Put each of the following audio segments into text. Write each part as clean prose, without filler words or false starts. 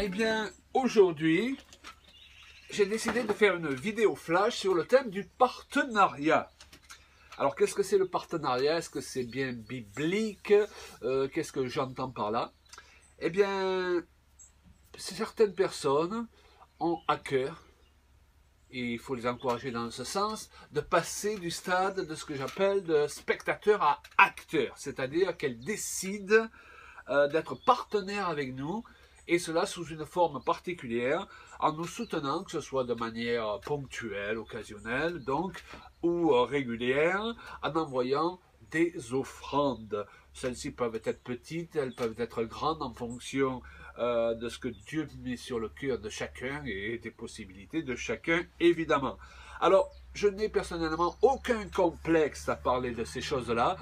Eh bien, aujourd'hui, j'ai décidé de faire une vidéo flash sur le thème du partenariat. Alors, qu'est-ce que c'est le partenariat? Est-ce que c'est bien biblique? Qu'est-ce que j'entends par là? Eh bien, certaines personnes ont à cœur, et il faut les encourager dans ce sens, de passer du stade de ce que j'appelle de spectateur à acteur. C'est-à-dire qu'elles décident d'être partenaires avec nous, et cela sous une forme particulière, en nous soutenant, que ce soit de manière ponctuelle, occasionnelle, donc, ou régulière, en envoyant des offrandes. Celles-ci peuvent être petites, elles peuvent être grandes en fonction de ce que Dieu met sur le cœur de chacun et des possibilités de chacun, évidemment. Alors, je n'ai personnellement aucun complexe à parler de ces choses-là,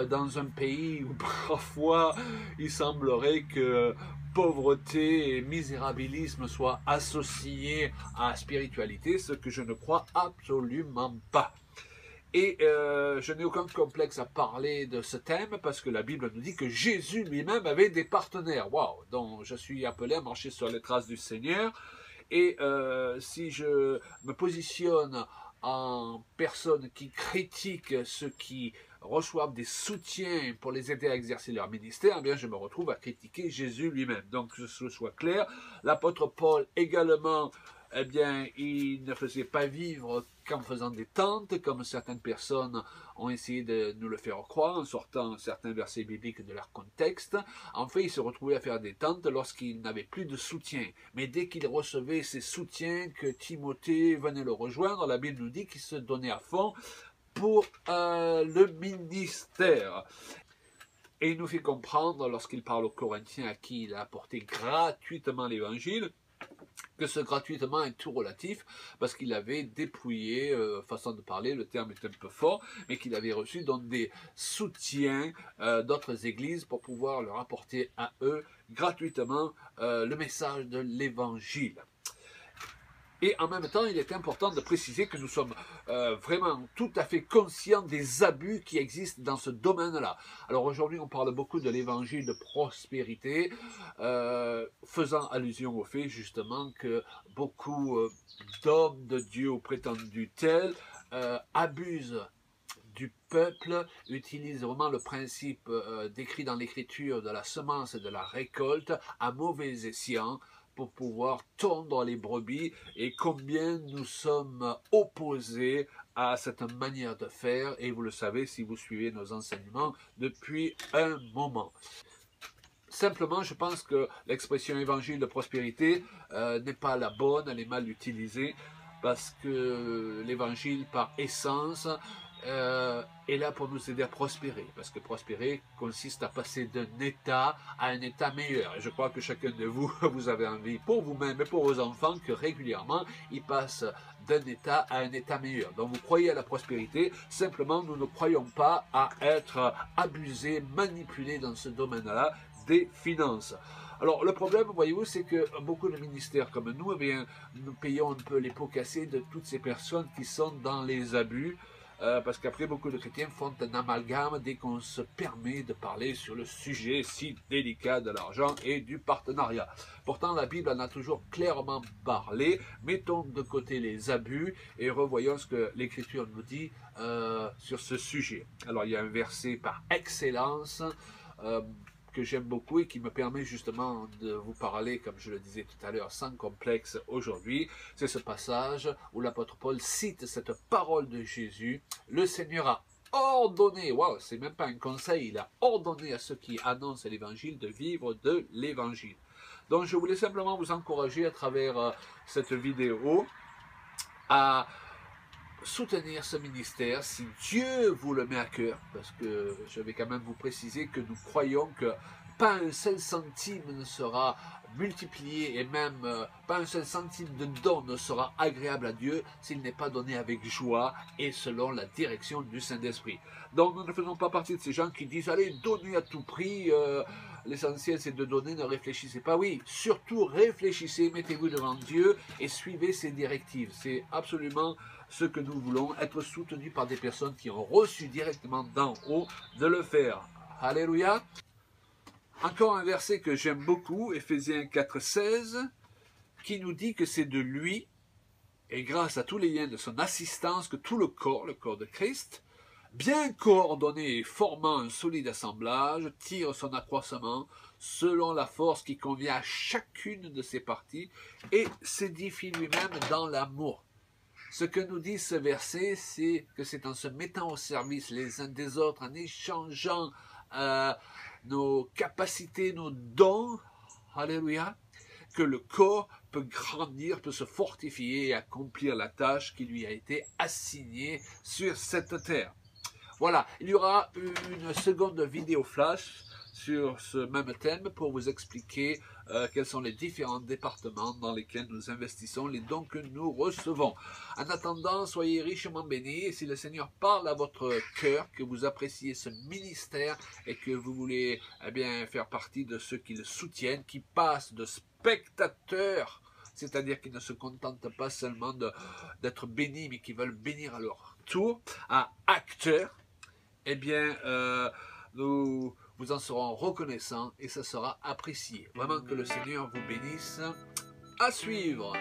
dans un pays où parfois il semblerait que pauvreté et misérabilisme soient associés à spiritualité, ce que je ne crois absolument pas. Et je n'ai aucun complexe à parler de ce thème parce que la Bible nous dit que Jésus lui-même avait des partenaires. Waouh! Donc je suis appelé à marcher sur les traces du Seigneur. Et si je me positionne en personne qui critique ceux qui reçoivent des soutiens pour les aider à exercer leur ministère, eh bien je me retrouve à critiquer Jésus lui-même. Donc que ce soit clair, l'apôtre Paul également, eh bien, il ne faisait pas vivre qu'en faisant des tentes, comme certaines personnes ont essayé de nous le faire croire, en sortant certains versets bibliques de leur contexte. En fait, il se retrouvait à faire des tentes lorsqu'il n'avait plus de soutien. Mais dès qu'il recevait ces soutiens, que Timothée venait le rejoindre, la Bible nous dit qu'il se donnait à fond pour le ministère. Et il nous fait comprendre, lorsqu'il parle aux Corinthiens à qui il a apporté gratuitement l'évangile, que ce gratuitement est tout relatif, parce qu'il avait dépouillé, façon de parler, le terme est un peu fort, mais qu'il avait reçu donc des soutiens d'autres églises pour pouvoir leur apporter à eux gratuitement le message de l'évangile. Et en même temps, il est important de préciser que nous sommes vraiment tout à fait conscients des abus qui existent dans ce domaine-là. Alors aujourd'hui, on parle beaucoup de l'évangile de prospérité, faisant allusion au fait justement que beaucoup d'hommes de Dieu ou prétendus tels abusent du peuple, utilisent vraiment le principe décrit dans l'Écriture de la semence et de la récolte à mauvais escient, pour pouvoir tondre les brebis, et combien nous sommes opposés à cette manière de faire, et vous le savez si vous suivez nos enseignements depuis un moment. Simplement, je pense que l'expression évangile de prospérité n'est pas la bonne, elle est mal utilisée, parce que l'évangile par essence est là pour nous aider à prospérer, parce que prospérer consiste à passer d'un état à un état meilleur. Et je crois que chacun de vous, vous avez envie pour vous-même et pour vos enfants que régulièrement ils passent d'un état à un état meilleur. Donc vous croyez à la prospérité, simplement nous ne croyons pas à être abusés, manipulés dans ce domaine-là des finances. Alors le problème, voyez-vous, c'est que beaucoup de ministères comme nous, eh bien, nous payons un peu les pots cassés de toutes ces personnes qui sont dans les abus, parce qu'après beaucoup de chrétiens font un amalgame dès qu'on se permet de parler sur le sujet si délicat de l'argent et du partenariat. Pourtant la Bible en a toujours clairement parlé. Mettons de côté les abus et revoyons ce que l'Écriture nous dit sur ce sujet. Alors il y a un verset par excellence que j'aime beaucoup et qui me permet justement de vous parler, comme je le disais tout à l'heure, sans complexe aujourd'hui. C'est ce passage où l'apôtre Paul cite cette parole de Jésus. Le Seigneur a ordonné, waouh, c'est même pas un conseil, il a ordonné à ceux qui annoncent l'évangile de vivre de l'évangile. Donc je voulais simplement vous encourager à travers cette vidéo à soutenir ce ministère si Dieu vous le met à cœur, parce que je vais quand même vous préciser que nous croyons que pas un seul centime ne sera multiplié, et même pas un seul centime de don ne sera agréable à Dieu s'il n'est pas donné avec joie et selon la direction du Saint-Esprit. Donc nous ne faisons pas partie de ces gens qui disent allez, donnez à tout prix, l'essentiel c'est de donner, ne réfléchissez pas. Oui, surtout réfléchissez, mettez-vous devant Dieu et suivez ses directives. C'est absolument ce que nous voulons, être soutenus par des personnes qui ont reçu directement d'en haut de le faire. Alléluia. Encore un verset que j'aime beaucoup, Éphésiens 4,16, qui nous dit que c'est de lui, et grâce à tous les liens de son assistance, que tout le corps de Christ, bien coordonné et formant un solide assemblage, tire son accroissement selon la force qui convient à chacune de ses parties et s'édifie lui-même dans l'amour. Ce que nous dit ce verset, c'est que c'est en se mettant au service les uns des autres, en échangeant nos capacités, nos dons, alléluia, que le corps peut grandir, peut se fortifier et accomplir la tâche qui lui a été assignée sur cette terre. Voilà, il y aura une seconde vidéo flash sur ce même thème pour vous expliquer quels sont les différents départements dans lesquels nous investissons, les dons que nous recevons. En attendant, soyez richement bénis et si le Seigneur parle à votre cœur, que vous appréciez ce ministère et que vous voulez bien faire partie de ceux qui le soutiennent, qui passent de spectateurs, c'est-à-dire qui ne se contentent pas seulement d'être bénis, mais qui veulent bénir à leur tour, à acteurs, eh bien, nous vous en serons reconnaissants et ça sera apprécié. Vraiment que le Seigneur vous bénisse. À suivre.